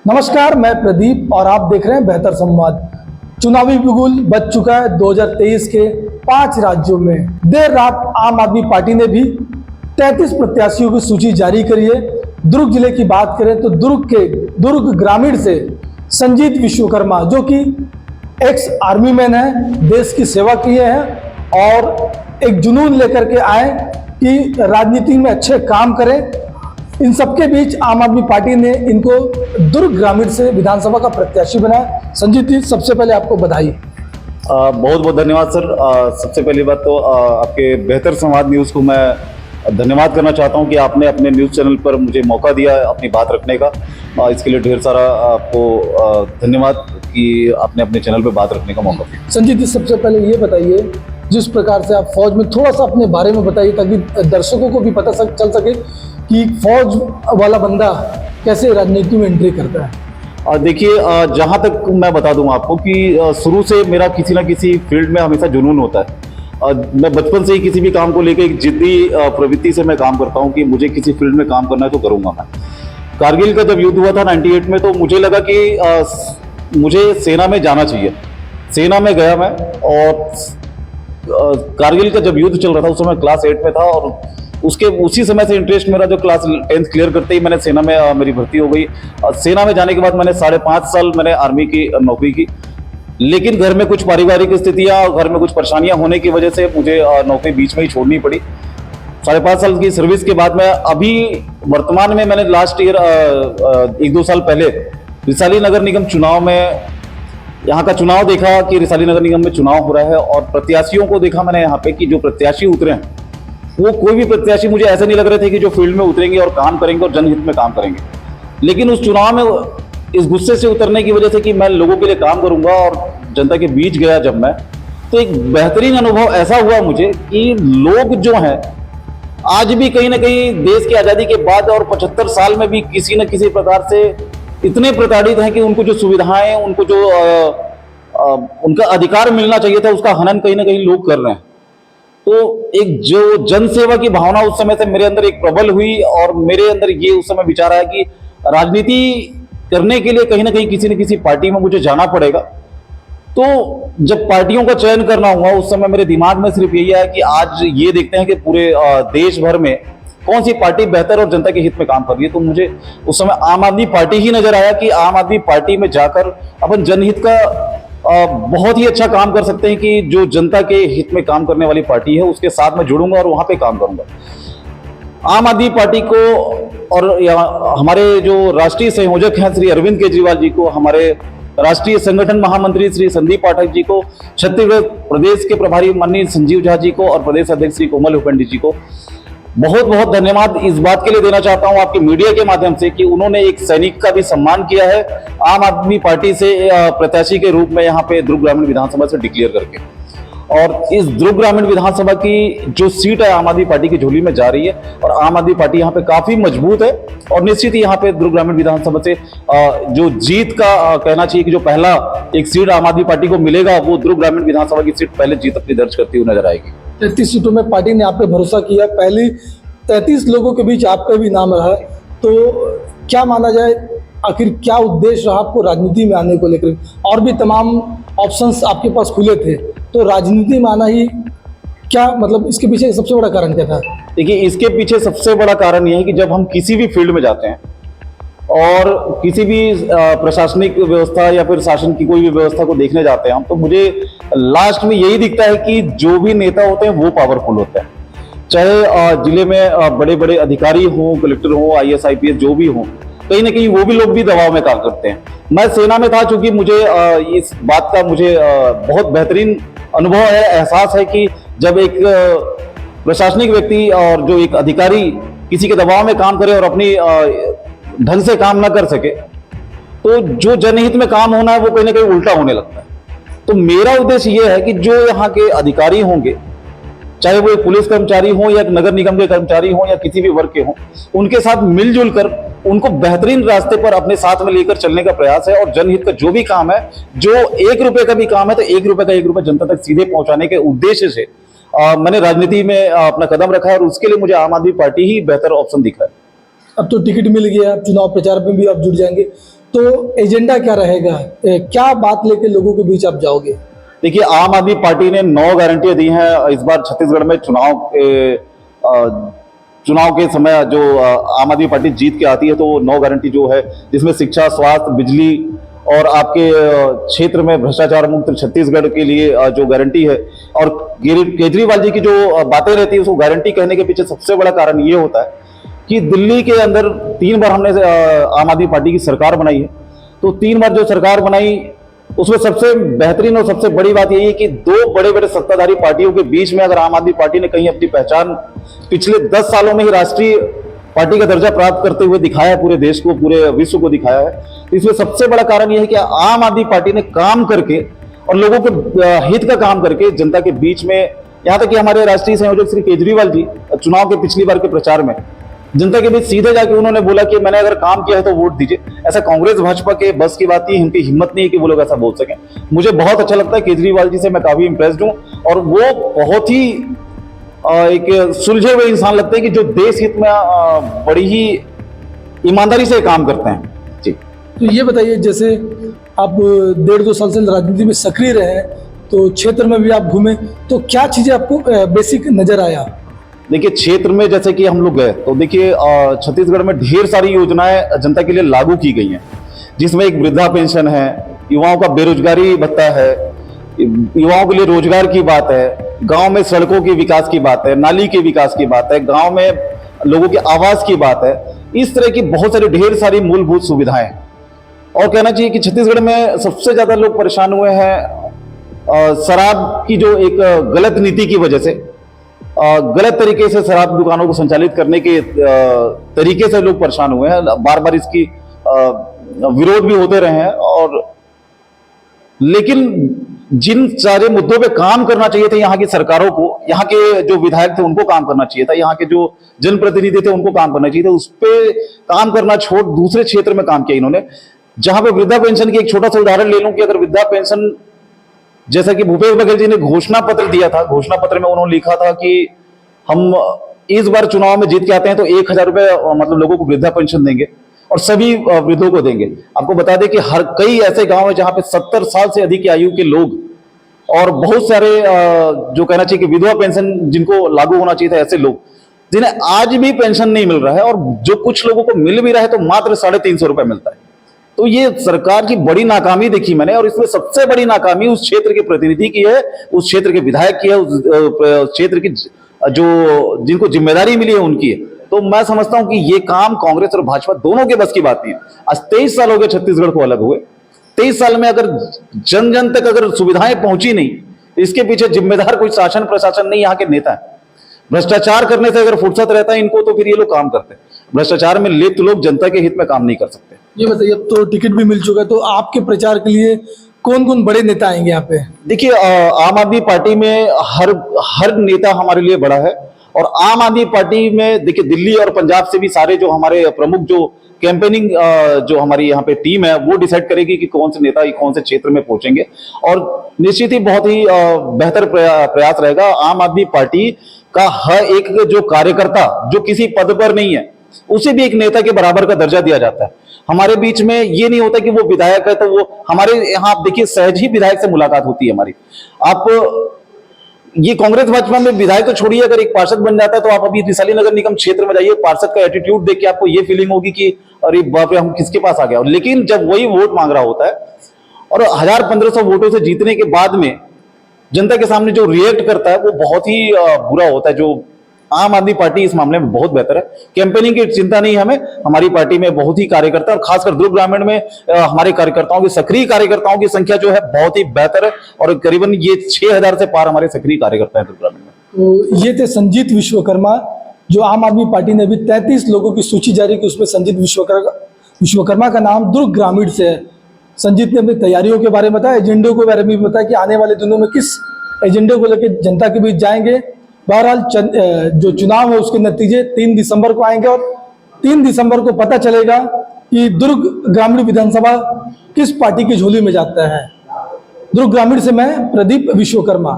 नमस्कार, मैं प्रदीप और आप देख रहे हैं बेहतर संवाद। चुनावी बिगुल बज चुका है 2023 के 5 राज्यों में। देर रात आम आदमी पार्टी ने भी 33 प्रत्याशियों की सूची जारी करी है। दुर्ग जिले की बात करें तो दुर्ग ग्रामीण से संजीत विश्वकर्मा, जो कि एक्स आर्मी मैन है, देश की सेवा किए हैं और एक जुनून लेकर के आए कि राजनीति में अच्छे काम करें। इन सबके बीच आम आदमी पार्टी ने इनको दुर्ग ग्रामीण से विधानसभा का प्रत्याशी बनाया। संजीत जी, सबसे पहले आपको बधाई। बहुत बहुत धन्यवाद सर। सबसे पहली बात तो आपके बेहतर संवाद न्यूज़ को मैं धन्यवाद करना चाहता हूं कि आपने अपने न्यूज़ चैनल पर मुझे मौका दिया है अपनी बात रखने का। इसके लिए ढेर सारा आपको धन्यवाद कि आपने अपने चैनल पर बात रखने का मौका दिया। संजीत जी, सबसे पहले ये बताइए, जिस प्रकार से आप फौज में, थोड़ा सा अपने बारे में बताइए ताकि दर्शकों को भी पता चल सके कि फौज वाला बंदा कैसे राजनीति में एंट्री करता है। देखिए, जहाँ तक मैं बता दूं आपको कि शुरू से मेरा किसी ना किसी फील्ड में हमेशा जुनून होता है। मैं बचपन से ही किसी भी काम को लेकर एक जिद्दी प्रवृत्ति से मैं काम करता हूं कि मुझे किसी फील्ड में काम करना है तो करूंगा मैं। कारगिल का जब युद्ध हुआ था 98 में, तो मुझे लगा कि मुझे सेना में जाना चाहिए। सेना में गया मैं, और कारगिल का जब युद्ध चल रहा था उस समय क्लास 8 में था, और उसी समय से इंटरेस्ट मेरा जो क्लास 10th क्लियर करते ही मैंने सेना में मेरी भर्ती हो गई। सेना में जाने के बाद मैंने 5.5 साल मैंने आर्मी की नौकरी की, लेकिन घर में कुछ पारिवारिक स्थितियां और घर में कुछ परेशानियां होने की वजह से मुझे नौकरी बीच में ही छोड़नी पड़ी। 5.5 साल की सर्विस के बाद में अभी वर्तमान में मैंने लास्ट ईयर 1-2 साल पहले रिसाली नगर निगम चुनाव में यहाँ का चुनाव देखा कि रिसाली नगर निगम में चुनाव हो रहा है, और प्रत्याशियों को देखा मैंने यहाँ पे कि जो प्रत्याशी उतरे हैं वो कोई भी प्रत्याशी मुझे ऐसे नहीं लग रहे थे कि जो फील्ड में उतरेंगे और काम करेंगे और जनहित में काम करेंगे। लेकिन उस चुनाव में इस गुस्से से उतरने की वजह से कि मैं लोगों के लिए काम करूंगा और जनता के बीच गया जब मैं, तो एक बेहतरीन अनुभव ऐसा हुआ मुझे कि लोग जो हैं आज भी कहीं ना कहीं देश की आज़ादी के बाद और 75 साल में भी किसी न किसी प्रकार से इतने प्रताड़ित हैं कि उनको जो सुविधाएं, उनको जो उनका अधिकार मिलना चाहिए था उसका हनन कहीं ना कहीं लोग कर रहे हैं। तो एक जो जन सेवा की भावना उस समय से मेरे अंदर एक प्रबल हुई, और मेरे अंदर ये उस समय विचार आया कि राजनीति करने के लिए कहीं ना कहीं किसी न किसी पार्टी में मुझे जाना पड़ेगा। तो जब पार्टियों का चयन करना हुआ उस समय मेरे दिमाग में सिर्फ यही आया कि आज ये देखते हैं कि पूरे देश भर में कौन सी पार्टी बेहतर और जनता के हित में काम कर रही है। तो मुझे उस समय आम आदमी पार्टी ही नजर आया कि आम आदमी पार्टी में जाकर अपन जनहित का बहुत ही अच्छा काम कर सकते हैं, कि जो जनता के हित में काम करने वाली पार्टी है उसके साथ मैं जुड़ूंगा और वहां पे काम करूंगा। आम आदमी पार्टी को और हमारे जो राष्ट्रीय संयोजक हैं श्री अरविंद केजरीवाल जी को, हमारे राष्ट्रीय संगठन महामंत्री श्री संदीप पाठक जी को, छत्तीसगढ़ प्रदेश के प्रभारी माननीय संजीव झा जी को और प्रदेश अध्यक्ष श्री कोमल हुपेंडी जी को बहुत बहुत धन्यवाद इस बात के लिए देना चाहता हूं आपके मीडिया के माध्यम से कि उन्होंने एक सैनिक का भी सम्मान किया है आम आदमी पार्टी से प्रत्याशी के रूप में यहाँ पे दुर्ग ग्रामीण विधानसभा से डिक्लेयर करके। और इस दुर्ग ग्रामीण विधानसभा की जो सीट है आम आदमी पार्टी की झोली में जा रही है, और आम आदमी पार्टी यहाँ पे काफी मजबूत है, और निश्चित ही यहाँ पे दुर्ग ग्रामीण विधानसभा से जो जीत का कहना चाहिए कि जो पहला एक सीट आम आदमी पार्टी को मिलेगा वो दुर्ग ग्रामीण विधानसभा की सीट पहले जीत अपनी दर्ज करती हुई नजर आएगी। 33 सीटों में पार्टी ने आप पे भरोसा किया, पहली 33 लोगों के बीच आपका भी नाम रहा, तो क्या माना जाए, आखिर क्या उद्देश्य रहा आपको राजनीति में आने को लेकर? और भी तमाम ऑप्शंस आपके पास खुले थे, तो राजनीति में आना ही क्या, मतलब इसके पीछे सबसे बड़ा कारण क्या था? देखिए, इसके पीछे सबसे बड़ा कारण यह है कि जब हम किसी भी फील्ड में जाते हैं और किसी भी प्रशासनिक व्यवस्था या फिर शासन की कोई भी व्यवस्था को देखने जाते हैं हम, तो मुझे लास्ट में यही दिखता है कि जो भी नेता होते हैं वो पावरफुल होते हैं। चाहे जिले में बड़े बड़े अधिकारी हों, कलेक्टर हों, IAS IPS जो भी हों, कहीं ना कहीं वो भी लोग भी दबाव में काम करते हैं। मैं सेना में था, चूंकि मुझे इस बात का मुझे बहुत बेहतरीन अनुभव है, एहसास है कि जब एक प्रशासनिक व्यक्ति और जो एक अधिकारी किसी के दबाव में काम करे और अपनी ढंग से काम ना कर सके, तो जो जनहित में काम होना है वो कहीं ना कहीं उल्टा होने लगता है। तो मेरा उद्देश्य ये है कि जो यहाँ के अधिकारी होंगे, चाहे वो एक पुलिस कर्मचारी हो या नगर निगम के कर्मचारी हो या किसी भी वर्ग के हो, उनके साथ मिलजुल कर उनको बेहतरीन रास्ते पर अपने साथ में लेकर चलने का प्रयास है। और जनहित का जो भी काम है, जो 1 रुपए का भी काम है, तो 1 रुपए का 1 रुपए जनता तक सीधे पहुंचाने के उद्देश्य से मैंने राजनीति में अपना कदम रखा है, और उसके लिए मुझे आम आदमी पार्टी ही बेहतर ऑप्शन दिखा है। अब तो टिकट मिल गया, चुनाव प्रचार में भी आप जुड़ जाएंगे, तो एजेंडा क्या रहेगा, क्या बात लेके लोगों के बीच आप जाओगे? देखिए, आम आदमी पार्टी ने 9 गारंटियां दी हैं इस बार छत्तीसगढ़ में चुनाव के समय। जो आम आदमी पार्टी जीत के आती है तो 9 गारंटी जो है, जिसमें शिक्षा, स्वास्थ्य, बिजली और आपके क्षेत्र में भ्रष्टाचार मुक्त छत्तीसगढ़ के लिए जो गारंटी है, और केजरीवाल जी की जो बातें रहती है उसको गारंटी कहने के पीछे सबसे बड़ा कारण ये होता है कि दिल्ली के अंदर 3 बार हमने आम आदमी पार्टी की सरकार बनाई है। तो 3 बार जो सरकार बनाई उसमें सबसे बेहतरीन और सबसे बड़ी बात यही है कि 2 बड़े बड़े सत्ताधारी पार्टियों के बीच में अगर आम आदमी पार्टी ने कहीं अपनी पहचान पिछले 10 सालों में ही राष्ट्रीय पार्टी का दर्जा प्राप्त करते हुए दिखाया है, पूरे देश को, पूरे विश्व को दिखाया है। तो इसमें सबसे बड़ा कारण यह है कि आम आदमी पार्टी ने काम करके और लोगों के हित का काम करके जनता के बीच में, यहां तक कि हमारे राष्ट्रीय संयोजक श्री केजरीवाल जी चुनाव के पिछली बार के प्रचार में जनता के बीच सीधे जाके उन्होंने बोला कि मैंने अगर काम किया है तो वोट दीजिए। ऐसा कांग्रेस भाजपा के बस की बात नहीं है, उनकी हिम्मत नहीं है कि वो लोग ऐसा बोल सकें। मुझे बहुत अच्छा लगता है, केजरीवाल जी से मैं काफी इंप्रेस्ड हूं, और वो बहुत ही एक सुलझे हुए इंसान लगते हैं कि जो देश हित में बड़ी ही ईमानदारी से काम करते हैं। जी, तो ये बताइए, जैसे आप 1.5-2 साल से राजनीति में सक्रिय रहे हैं, तो क्षेत्र में भी आप घूमे, तो क्या चीजें आपको बेसिक नजर आया? देखिए, क्षेत्र में जैसे कि हम लोग गए तो देखिए छत्तीसगढ़ में ढेर सारी योजनाएं जनता के लिए लागू की गई हैं, जिसमें एक वृद्धा पेंशन है, युवाओं का बेरोजगारी भत्ता है, युवाओं के लिए रोजगार की बात है, गांव में सड़कों के विकास की बात है, नाली के विकास की बात है, गांव में लोगों के आवास की बात है। इस तरह की बहुत सारी ढेर सारी मूलभूत सुविधाएं। और कहना चाहिए कि छत्तीसगढ़ में सबसे ज्यादा लोग परेशान हुए हैं शराब की जो एक गलत नीति की वजह से। गलत तरीके से शराब दुकानों को संचालित करने के तरीके से लोग परेशान हुए हैं। बार बार इसकी विरोध भी होते रहे हैं, और लेकिन जिन सारे मुद्दों पे काम करना चाहिए था यहाँ की सरकारों को, यहाँ के जो विधायक थे उनको काम करना चाहिए था, यहाँ के जो जनप्रतिनिधि थे उनको काम करना चाहिए था, उस पर काम करना छोड़ दूसरे क्षेत्र में काम किया इन्होंने। जहां पे वृद्धा पेंशन की एक छोटा सा उदाहरण ले लूं कि अगर वृद्धा पेंशन, जैसा कि भूपेश बघेल जी ने घोषणा पत्र दिया था, घोषणा पत्र में उन्होंने लिखा था कि हम इस बार चुनाव में जीत के आते हैं तो 1,000 रुपए मतलब लोगों को वृद्धा पेंशन देंगे और सभी वृद्धों को देंगे। आपको बता दें कि हर कई ऐसे गांव है जहां पे 70 साल से अधिक की आयु के लोग और बहुत सारे जो कहना चाहिए कि विधवा पेंशन जिनको लागू होना चाहिए था, ऐसे लोग जिन्हें आज भी पेंशन नहीं मिल रहा है, और जो कुछ लोगों को मिल भी रहा है तो मात्र 350 रुपए मिलता है। तो ये सरकार की बड़ी नाकामी देखी मैंने, और इसमें सबसे बड़ी नाकामी उस क्षेत्र के प्रतिनिधि की है, उस क्षेत्र के विधायक की है, उस क्षेत्र की जो जिनको जिम्मेदारी मिली है उनकी है। तो मैं समझता हूं कि ये काम कांग्रेस और भाजपा दोनों के बस की बात नहीं है। आज 23 साल हो गए छत्तीसगढ़ को अलग हुए, 23 साल में अगर जन जन तक अगर सुविधाएं पहुंची नहीं, इसके पीछे जिम्मेदार कोई शासन प्रशासन नहीं, यहाँ के नेता है। भ्रष्टाचार करने से अगर फुर्सत रहता है इनको तो फिर ये लोग काम करते हैं। भ्रष्टाचार में लिप्त लोग जनता के हित में काम नहीं कर सकते। ये बताइए, अब तो टिकट भी मिल चुका है, तो आपके प्रचार के लिए कौन कौन बड़े नेता आएंगे यहाँ पे? देखिए, आम आदमी पार्टी में हर नेता हमारे लिए बड़ा है, और आम आदमी पार्टी में देखिए दिल्ली और पंजाब से भी सारे जो हमारे प्रमुख जो कैंपेनिंग जो हमारी यहाँ पे टीम है वो डिसाइड करेगी कि कौन से नेता कौन से क्षेत्र में पहुंचेंगे, और निश्चित ही बहुत ही बेहतर प्रयास रहेगा। आम आदमी पार्टी का हर एक जो कार्यकर्ता जो किसी पद पर नहीं है उसे भी एक नेता के बराबर का दर्जा दिया जाता है। हमारे बीच में ये नहीं होता कि वो विधायक है तो वो हमारे यहाँ, आप देखिए सहज ही विधायक से मुलाकात होती है हमारी। आप ये कांग्रेस भाजपा में विधायक तो छोड़िए, अगर एक पार्षद बन जाता है तो आप अभी रिसाली नगर निगम क्षेत्र में जाइए, पार्षद का एटीट्यूड देख के आपको ये फीलिंग होगी कि अरे बाप रे हम किसके पास आ गया। लेकिन जब वही वोट मांग रहा होता है और 1000-1500 वोटों से जीतने के बाद में जनता के सामने जो रिएक्ट करता है वो बहुत ही बुरा होता है। जो आम आदमी पार्टी इस मामले में बहुत बेहतर है, कैंपेनिंग की चिंता नहीं है हमें। हमारी पार्टी में बहुत ही कार्यकर्ता, और खासकर दुर्ग ग्रामीण में हमारे कार्यकर्ताओं की, सक्रिय कार्यकर्ताओं की संख्या जो है बहुत ही बेहतर है, और करीबन ये 6000 से पार हमारे सक्रिय कार्यकर्ता हैं दुर्ग ग्रामीण में। तो ये थे संजीत विश्वकर्मा, जो आम आदमी पार्टी ने अभी 33 लोगों की सूची जारी की, उसमें संजीत विश्वकर्मा का नाम दुर्ग ग्रामीण से है। संजीत ने अपनी तैयारियों के बारे में बताया, एजेंडों के बारे में भी बताया कि आने वाले दिनों में किस एजेंडे को लेकर जनता के बीच जाएंगे। बहरहाल जो चुनाव है उसके नतीजे 3 दिसंबर को आएंगे, और 3 दिसंबर को पता चलेगा कि दुर्ग ग्रामीण विधानसभा किस पार्टी की झोली में जाता है। दुर्ग ग्रामीण से मैं प्रदीप विश्वकर्मा।